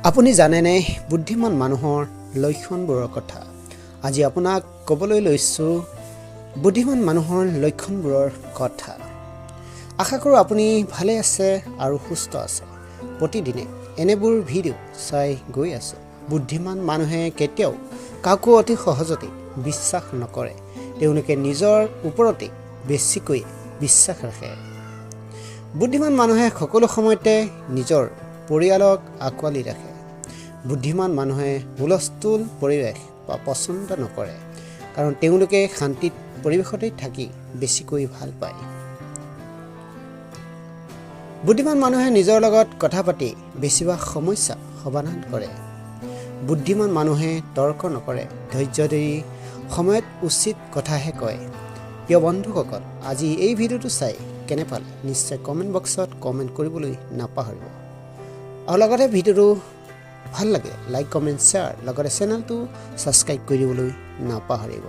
আপুনি জানেনে বুদ্ধিমান মানুহৰ লক্ষণবোৰৰ কথা? আজি আপোনাক ক'বলৈ লৈছোঁ বুদ্ধিমান মানুহৰ লক্ষণবোৰৰ কথা। আশা কৰোঁ আপুনি ভালে আছে আৰু সুস্থ আছে। প্ৰতিদিনে এনেবোৰ ভিডিঅ' চাই গৈ আছে। বুদ্ধিমান মানুহে কেতিয়াও কাকো অতি সহজতে বিশ্বাস নকৰে। তেওঁলোকে নিজৰ ওপৰতে বেছিকৈ বিশ্বাস ৰাখে। বুদ্ধিমান মানুহে সকলো সময়তে নিজৰ পৰিয়ালক আঁকোৱালি ৰাখে। বুদ্ধিমান মানুহে হুলস্থুল পৰিৱেশ পচন্দ নকৰে, কাৰণ তেওঁলোকে শান্তিত পৰিৱেশতে থাকি বেছিকৈ ভাল পায়। বুদ্ধিমান মানুহে নিজৰ লগত কথা পাতি বেছিভাগ সমস্যা সমাধান কৰে। বুদ্ধিমান মানুহে তৰ্ক নকৰে, ধৈৰ্য ধৰি সময়ত উচিত কথাহে কয়। প্ৰিয় বন্ধুসকল, আজি এই ভিডিঅ'টো চাই কেনে পালে নিশ্চয় কমেণ্ট বক্সত কমেণ্ট কৰিবলৈ নাপাহৰিব। আৰু লগতে ভিডিঅ'টো ভাল লাগে লাইক, কমেণ্ট, শ্বেয়াৰ, লগতে চেনেলটো ছাবস্ক্ৰাইব কৰি দিবলৈ নাপাহৰিব।